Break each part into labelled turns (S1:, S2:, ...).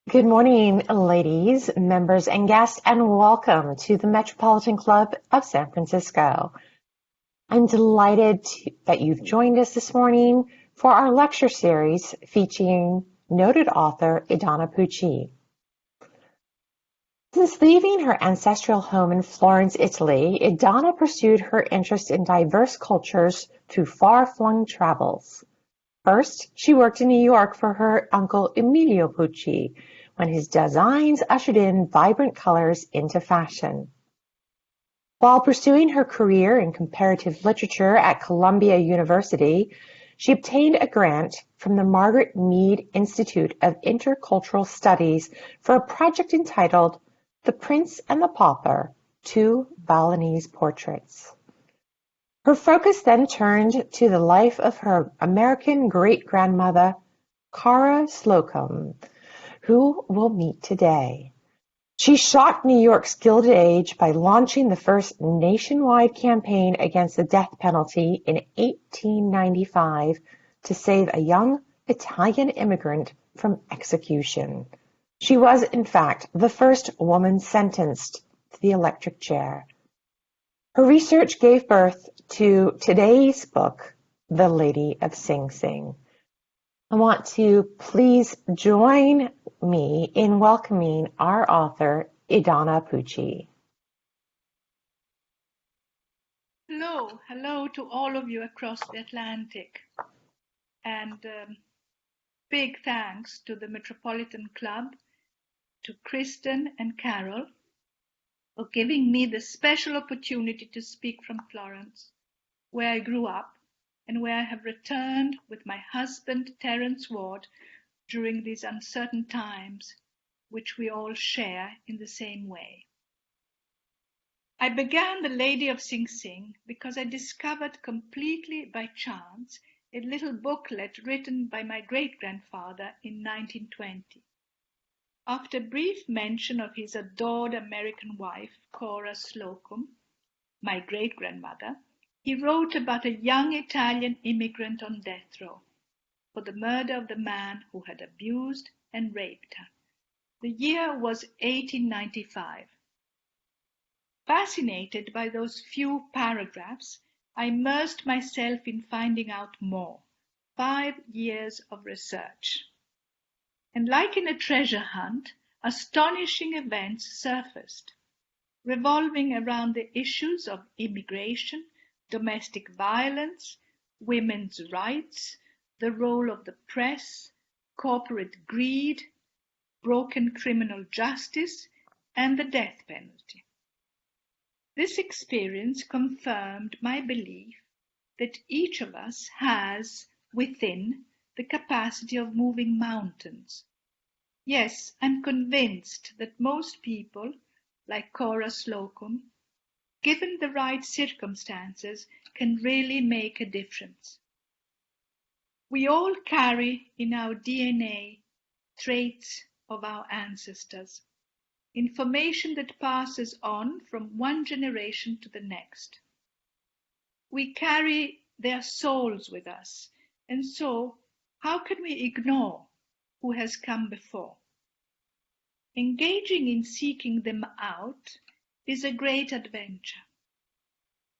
S1: Good morning, ladies, members, and guests, and welcome to the Metropolitan Club of San Francisco. I'm delighted that you've joined us this morning for our lecture series featuring noted author Idanna Pucci. Since leaving her ancestral home in Florence, Italy, Idanna pursued her interest in diverse cultures through far-flung travels. First, she worked in New York for her uncle Emilio Pucci, when his designs ushered in vibrant colors into fashion. While pursuing her career in comparative literature at Columbia University, she obtained a grant from the Margaret Mead Institute of Intercultural Studies for a project entitled The Prince and the Pauper, Two Balinese Portraits. Her focus then turned to the life of her American great-grandmother, Cara Slocum, who we'll meet today. She shocked New York's Gilded Age by launching the first nationwide campaign against the death penalty in 1895 to save a young Italian immigrant from execution. She was, in fact, the first woman sentenced to the electric chair. Her research gave birth to today's book, The Lady of Sing Sing. I want to please join me in welcoming our author, Idanna Pucci.
S2: Hello to all of you across the Atlantic. And big thanks to the Metropolitan Club, to Kristen and Carol, for giving me the special opportunity to speak from Florence, where I grew up and where I have returned with my husband, Terence Ward, during these uncertain times, which we all share in the same way. I began The Lady of Sing Sing because I discovered completely by chance a little booklet written by my great-grandfather in 1920. After brief mention of his adored American wife, Cora Slocum, my great-grandmother, he wrote about a young Italian immigrant on death row for the murder of the man who had abused and raped her. The year was 1895. Fascinated by those few paragraphs, I immersed myself in finding out more. 5 years of research. And like in a treasure hunt, astonishing events surfaced, revolving around the issues of immigration, domestic violence, women's rights, the role of the press, corporate greed, broken criminal justice, and the death penalty. This experience confirmed my belief that each of us has within the capacity of moving mountains. Yes, I'm convinced that most people, like Cora Slocum, given the right circumstances, can really make a difference. We all carry in our DNA traits of our ancestors, information that passes on from one generation to the next. We carry their souls with us, and so how can we ignore who has come before? Engaging in seeking them out is a great adventure.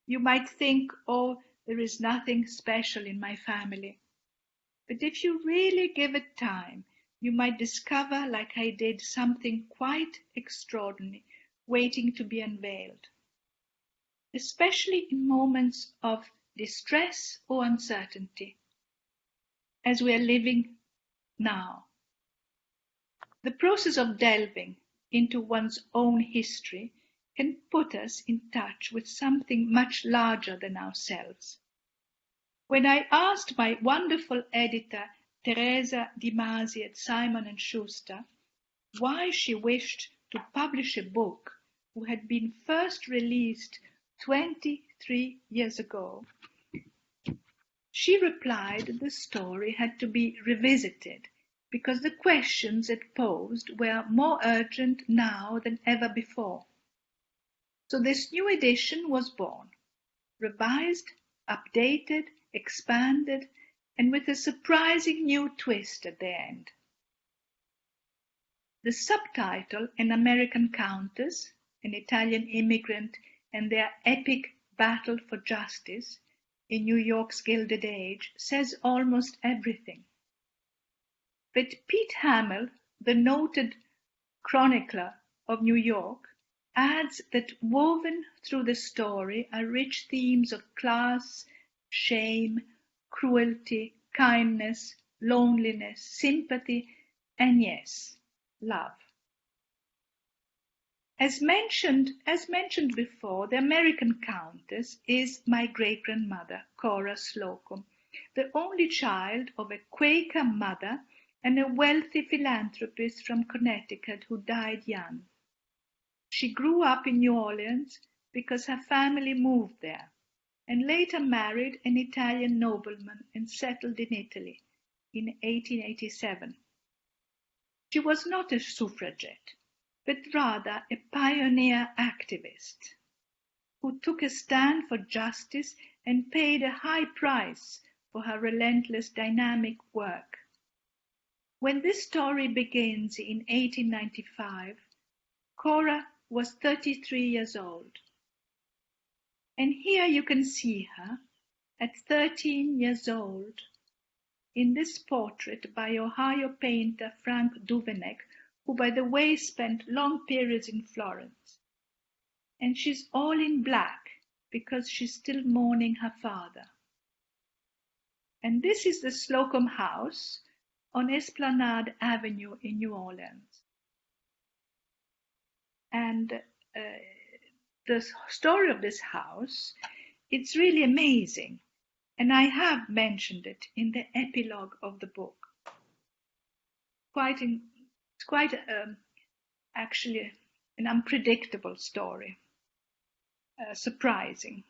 S2: You might think, oh, there is nothing special in my family. But if you really give it time, you might discover, like I did, something quite extraordinary waiting to be unveiled, especially in moments of distress or uncertainty, as we are living now. The process of delving into one's own history can put us in touch with something much larger than ourselves. When I asked my wonderful editor, Teresa Di Masi at Simon & Schuster, why she wished to publish a book who had been first released 23 years ago, she replied the story had to be revisited because the questions it posed were more urgent now than ever before. So this new edition was born, revised, updated, expanded, and with a surprising new twist at the end. The subtitle, An American Countess, an Italian immigrant, and their epic battle for justice in New York's Gilded Age, says almost everything. But Pete Hamill, the noted chronicler of New York, adds that woven through the story are rich themes of class, shame, cruelty, kindness, loneliness, sympathy, and yes, love. As mentioned before, the American Countess is my great-grandmother, Cora Slocum, the only child of a Quaker mother and a wealthy philanthropist from Connecticut who died young. She grew up in New Orleans because her family moved there, and later married an Italian nobleman and settled in Italy in 1887. She was not a suffragette, but rather a pioneer activist who took a stand for justice and paid a high price for her relentless dynamic work. When this story begins in 1895, Cora was 33 years old. And here you can see her at 13 years old in this portrait by Ohio painter Frank Duveneck, who, by the way, spent long periods in Florence. And she's all in black because she's still mourning her father. And this is the Slocum House on Esplanade Avenue in New Orleans. And the story of this house, it's really amazing. And I have mentioned it in the epilogue of the book. It's quite actually an unpredictable story, surprising.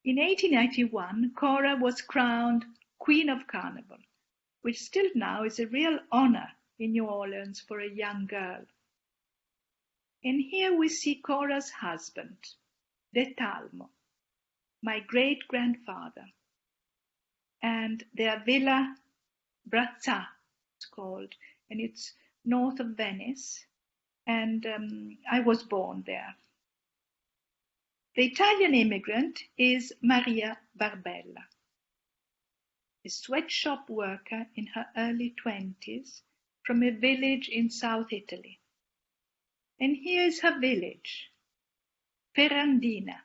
S2: In 1891, Cora was crowned Queen of Carnival, which still now is a real honor in New Orleans for a young girl. And here we see Cora's husband, De Talmo, my great-grandfather, and their Villa Brazza, it's called, and it's north of Venice, and I was born there. The Italian immigrant is Maria Barbella, a sweatshop worker in her early 20s from a village in South Italy. And here's her village, Ferrandina,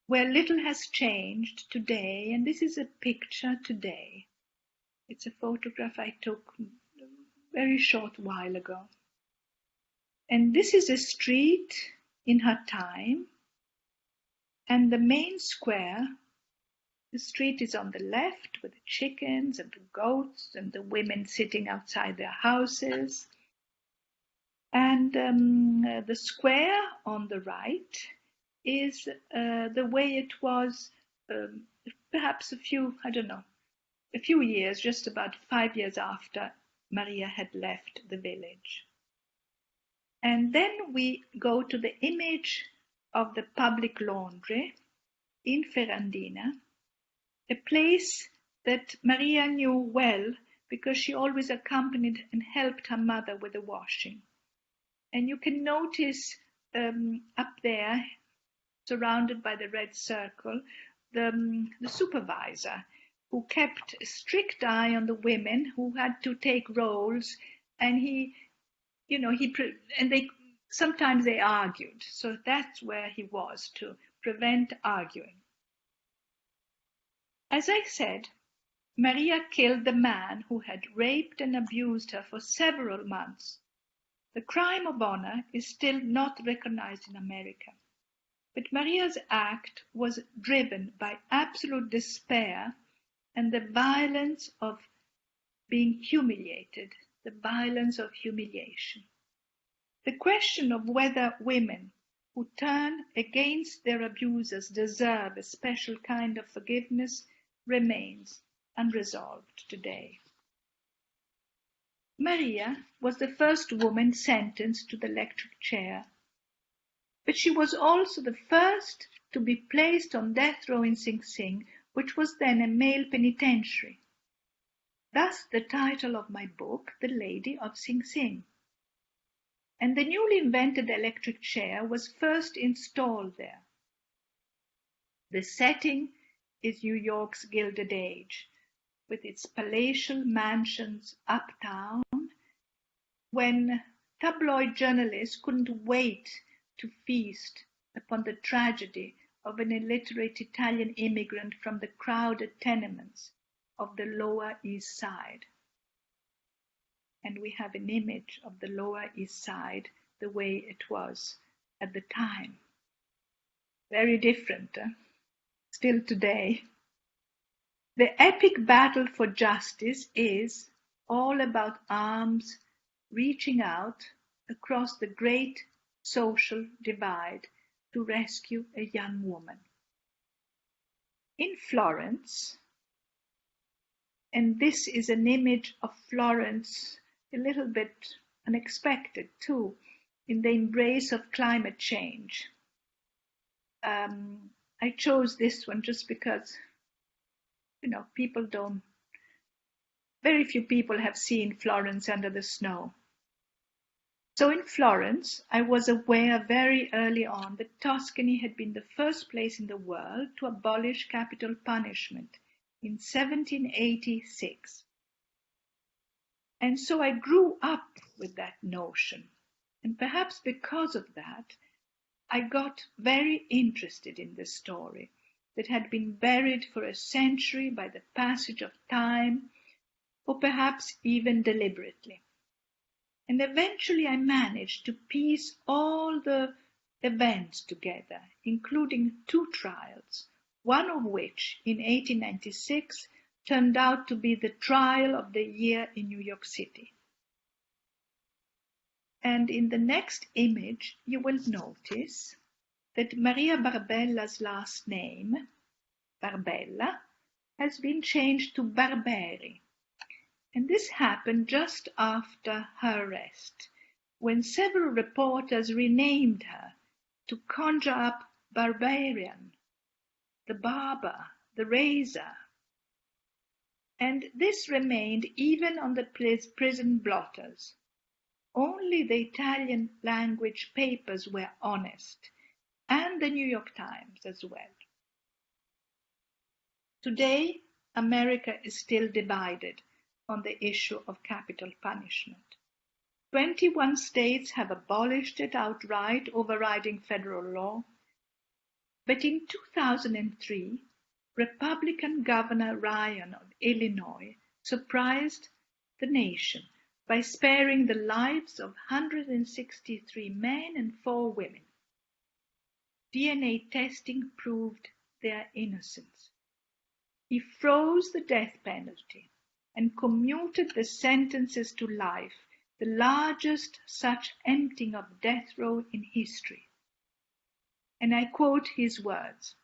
S2: where little has changed today, and this is a picture today. It's a photograph I took a very short while ago. And this is a street in her time, and the main square, the street is on the left with the chickens and the goats and the women sitting outside their houses. And the square on the right is the way it was perhaps a few years, just about 5 years after Maria had left the village. And then we go to the image of the public laundry in Ferrandina, a place that Maria knew well because she always accompanied and helped her mother with the washing. And you can notice up there, surrounded by the red circle, the supervisor who kept a strict eye on the women who had to take roles, and sometimes they argued. So that's where he was, to prevent arguing. As I said, Maria killed the man who had raped and abused her for several months. The crime of honor is still not recognized in America, but Maria's act was driven by absolute despair and the violence of being humiliated, the violence of humiliation. The question of whether women who turn against their abusers deserve a special kind of forgiveness remains unresolved today. Maria was the first woman sentenced to the electric chair, but she was also the first to be placed on death row in Sing Sing, which was then a male penitentiary. Thus the title of my book, The Lady of Sing Sing. And the newly invented electric chair was first installed there. The setting is New York's Gilded Age, with its palatial mansions uptown, when tabloid journalists couldn't wait to feast upon the tragedy of an illiterate Italian immigrant from the crowded tenements of the Lower East Side. And we have an image of the Lower East Side the way it was at the time. Very different, still today. The epic battle for justice is all about arms reaching out across the great social divide to rescue a young woman. In Florence, and this is an image of Florence a little bit unexpected too, in the embrace of climate change. I chose this one just because, very few people have seen Florence under the snow. So in Florence, I was aware very early on that Tuscany had been the first place in the world to abolish capital punishment in 1786. And so I grew up with that notion. And perhaps because of that, I got very interested in the story that had been buried for a century by the passage of time, or perhaps even deliberately. And eventually I managed to piece all the events together, including 2 trials, one of which, in 1896, turned out to be the trial of the year in New York City. And in the next image, you will notice that Maria Barbella's last name, Barbella, has been changed to Barberi. And this happened just after her arrest, when several reporters renamed her to conjure up Barbarian, the barber, the razor. And this remained even on the prison blotters. Only the Italian language papers were honest, and the New York Times as well. Today, America is still divided on the issue of capital punishment. 21 states have abolished it outright, overriding federal law. But in 2003, Republican Governor Ryan of Illinois surprised the nation by sparing the lives of 163 men and 4 women. DNA testing proved their innocence. He froze the death penalty and commuted the sentences to life, the largest such emptying of death row in history. And I quote his words: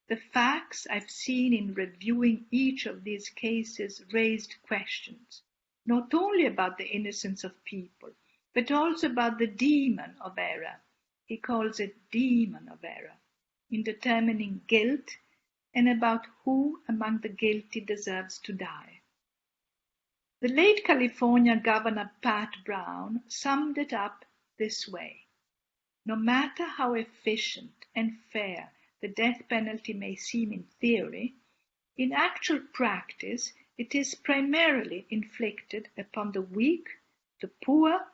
S2: "The facts I've seen in reviewing each of these cases raised questions, not only about the innocence of people, but also about the demon of error," he calls it demon of error, "in determining guilt and about who among the guilty deserves to die." The late California Governor Pat Brown summed it up this way: "No matter how efficient and fair the death penalty may seem in theory, in actual practice it is primarily inflicted upon the weak, the poor,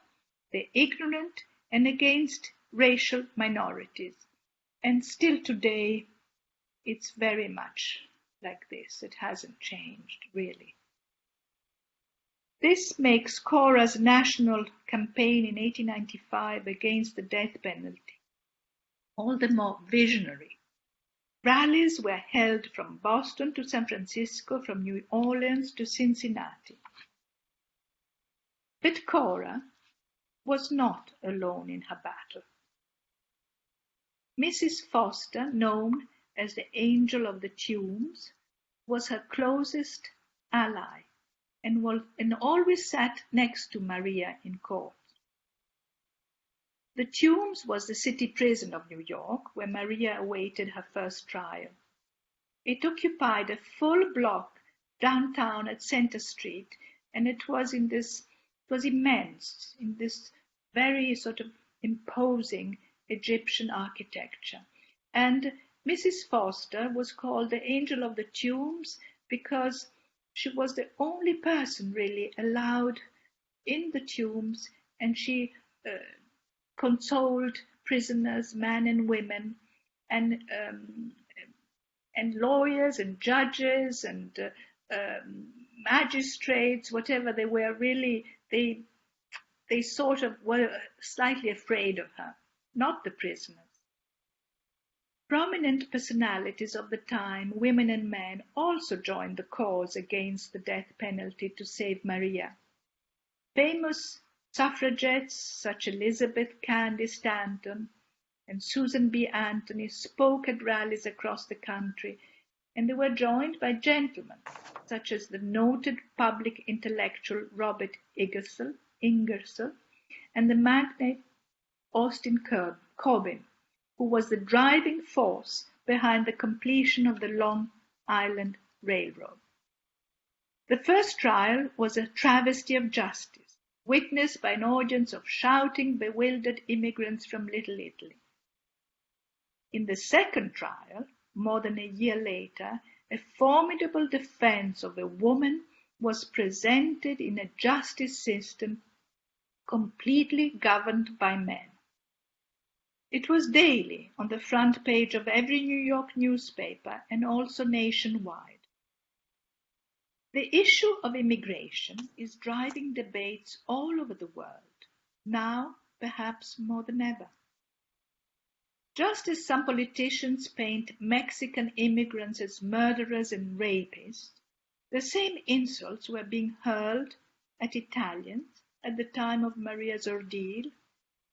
S2: the ignorant, and against racial minorities. And still today, it's very much like this. It hasn't changed, really." This makes Cora's national campaign in 1895 against the death penalty all the more visionary. Rallies were held from Boston to San Francisco, from New Orleans to Cincinnati. But Cora was not alone in her battle. Mrs. Foster, known as the Angel of the Tombs, was her closest ally and always sat next to Maria in court. The Tombs was the city prison of New York, where Maria awaited her first trial. It occupied a full block downtown at Center Street, and it was immense, in this very sort of imposing Egyptian architecture. And Mrs. Foster was called the Angel of the Tombs because she was the only person really allowed in the tombs, and she consoled prisoners, men and women, and lawyers and judges and magistrates, whatever they were. Really, they sort of were slightly afraid of her, not the prisoners. Prominent personalities of the time, women and men, also joined the cause against the death penalty to save Maria. Famous suffragettes such as Elizabeth Cady Stanton and Susan B. Anthony spoke at rallies across the country, and they were joined by gentlemen such as the noted public intellectual Robert Ingersoll and the magnate Austin Corbin, who was the driving force behind the completion of the Long Island Railroad. The first trial was a travesty of justice, witnessed by an audience of shouting, bewildered immigrants from Little Italy. In the second trial, more than a year later, a formidable defense of a woman was presented in a justice system completely governed by men. It was daily on the front page of every New York newspaper and also nationwide. The issue of immigration is driving debates all over the world, now perhaps more than ever. Just as some politicians paint Mexican immigrants as murderers and rapists, the same insults were being hurled at Italians at the time of Maria's ordeal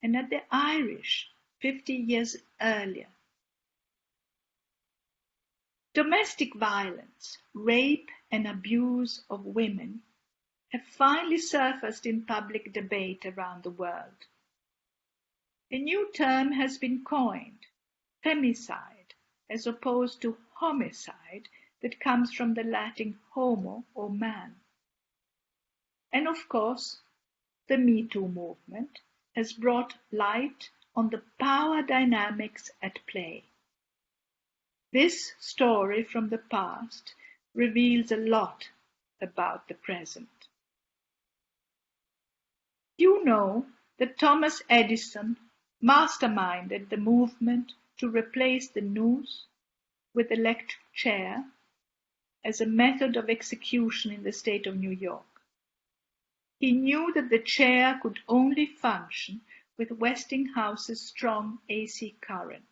S2: and at the Irish 50 years earlier. Domestic violence, rape and abuse of women have finally surfaced in public debate around the world. A new term has been coined, femicide, as opposed to homicide that comes from the Latin homo or man. And of course, the Me Too movement has brought light on the power dynamics at play. This story from the past reveals a lot about the present. You know that Thomas Edison masterminded the movement to replace the noose with the electric chair as a method of execution in the state of New York. He knew that the chair could only function with Westinghouse's strong AC current.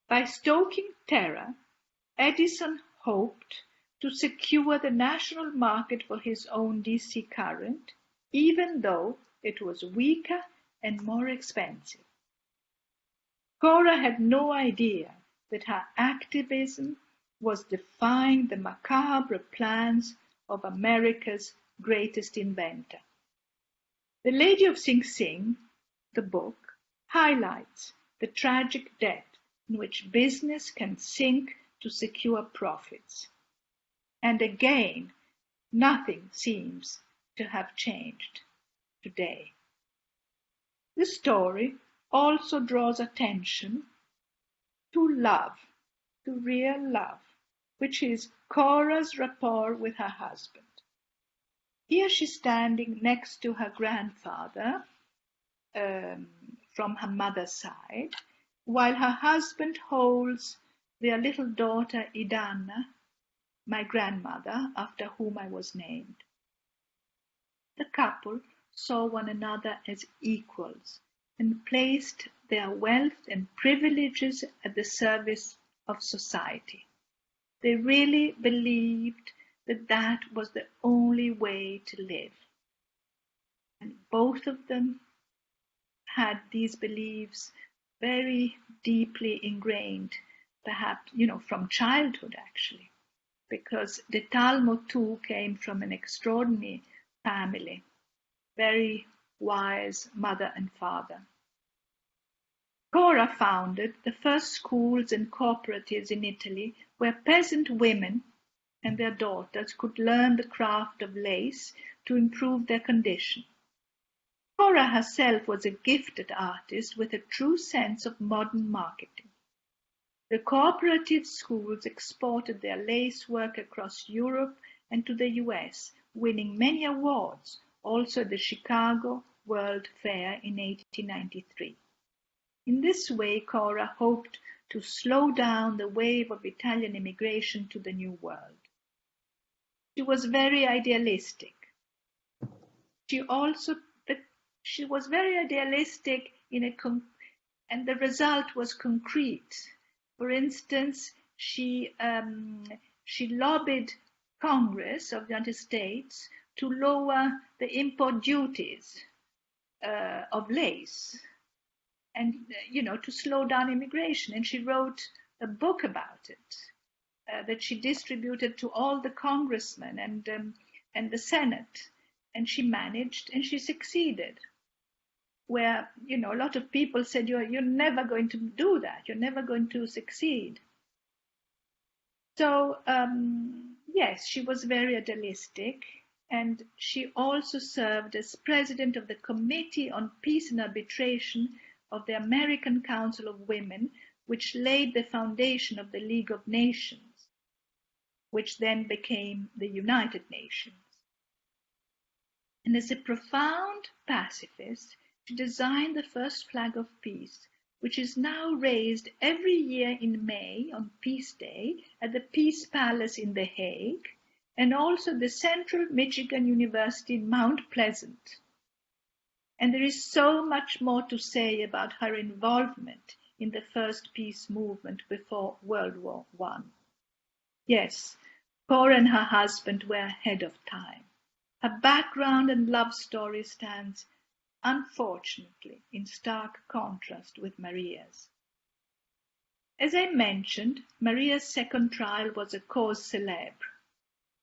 S2: By stoking terror, Edison hoped to secure the national market for his own DC current, even though it was weaker and more expensive. Cora had no idea that her activism was defying the macabre plans of America's greatest inventor. The Lady of Sing Sing, the book, highlights the tragic depth in which business can sink to secure profits. And again, nothing seems to have changed today. The story also draws attention to love, to real love, which is Cora's rapport with her husband. Here she's standing next to her grandfather from her mother's side, while her husband holds their little daughter Idanna, my grandmother, after whom I was named. The couple saw one another as equals and placed their wealth and privileges at the service of society. They really believed that that was the only way to live. And both of them had these beliefs very deeply ingrained, perhaps, from childhood actually, because the Talmo too came from an extraordinary family, very wise mother and father. Cora founded the first schools and cooperatives in Italy where peasant women and their daughters could learn the craft of lace to improve their condition. Cora herself was a gifted artist with a true sense of modern marketing. The cooperative schools exported their lace work across Europe and to the US, winning many awards, also at the Chicago World Fair in 1893. In this way, Cora hoped to slow down the wave of Italian immigration to the New World. She was very idealistic. She was very idealistic and the result was concrete. For instance, she lobbied Congress of the United States to lower the import duties of lace and, to slow down immigration. And she wrote a book about it that she distributed to all the congressmen and the Senate. And she managed and she succeeded. Where, a lot of people said, you're never going to do that. You're never going to succeed. So, yes, she was very idealistic. And she also served as president of the Committee on Peace and Arbitration of the American Council of Women, which laid the foundation of the League of Nations, which then became the United Nations. And as a profound pacifist, she designed the first flag of peace, which is now raised every year in May on Peace Day at the Peace Palace in The Hague, and also the Central Michigan University in Mount Pleasant. And there is so much more to say about her involvement in the first peace movement before World War I. Yes, Cora and her husband were ahead of time. Her background and love story stands, unfortunately, in stark contrast with Maria's. As I mentioned, Maria's second trial was a cause célèbre.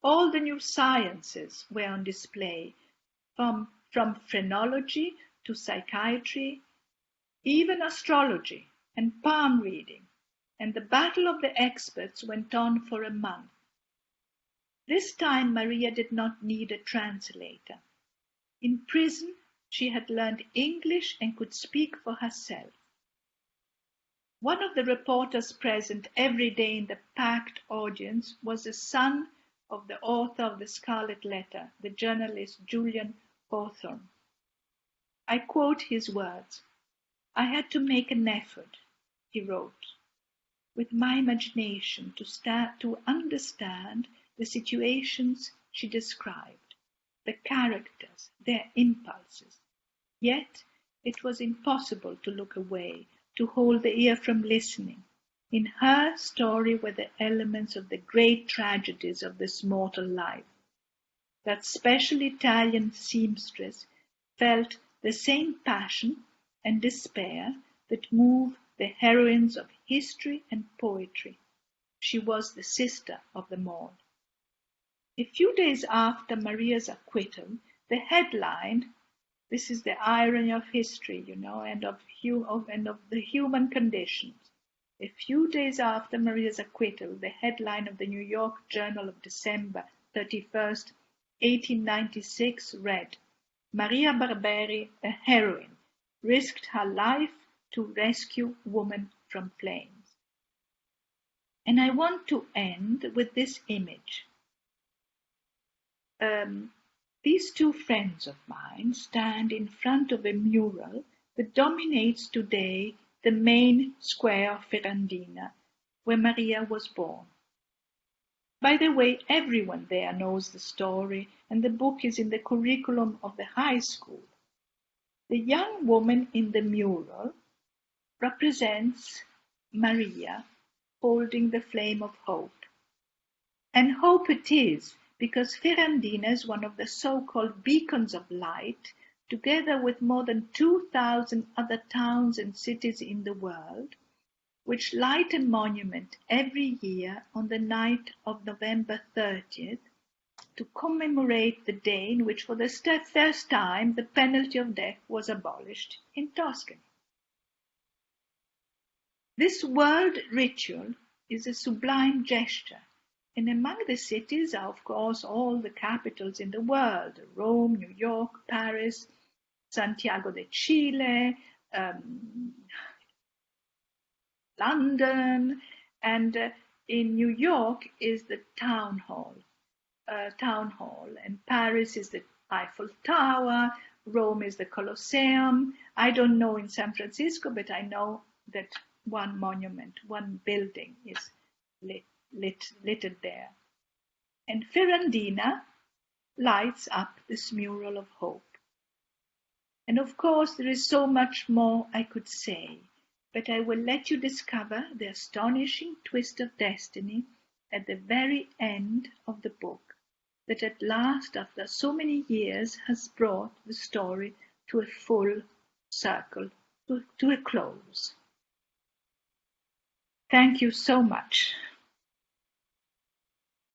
S2: All the new sciences were on display, from phrenology to psychiatry, even astrology and palm reading, and the battle of the experts went on for a month. This time Maria did not need a translator. In prison, she had learned English and could speak for herself. One of the reporters present every day in the packed audience was the son of the author of The Scarlet Letter, the journalist Julian Hawthorne. I quote his words. "I had to make an effort," he wrote, "with my imagination to understand the situations she described, the characters, their impulses. Yet it was impossible to look away, to hold the ear from listening. In her story were the elements of the great tragedies of this mortal life. That special Italian seamstress felt the same passion and despair that move the heroines of history and poetry. She was the sister of them all." A few days after Maria's acquittal, the headline, this is the irony of history, and of the human conditions. A few days after Maria's acquittal, the headline of the New York Journal of December 31st, 1896 read, "Maria Barberi, a heroine, risked her life to rescue woman from flames." And I want to end with this image. These two friends of mine stand in front of a mural that dominates today the main square of Ferrandina, where Maria was born. By the way, everyone there knows the story, and the book is in the curriculum of the high school. The young woman in the mural represents Maria holding the flame of hope. And hope it is, because Ferrandina is one of the so-called beacons of light, together with more than 2,000 other towns and cities in the world, which light a monument every year on the night of November 30th to commemorate the day in which for the first time the penalty of death was abolished in Tuscany. This world ritual is a sublime gesture, And among the cities are, of course, all the capitals in the world: Rome, New York, Paris, Santiago de Chile, London, and in New York is the town hall, and Paris is the Eiffel Tower, Rome is the Colosseum. I don't know in San Francisco, but I know that one monument, one building is littered there. And Ferrandina lights up this mural of hope. And of course there is so much more I could say, but I will let you discover the astonishing twist of destiny at the very end of the book, that at last, after so many years, has brought the story to a full circle, to a close. Thank you so much.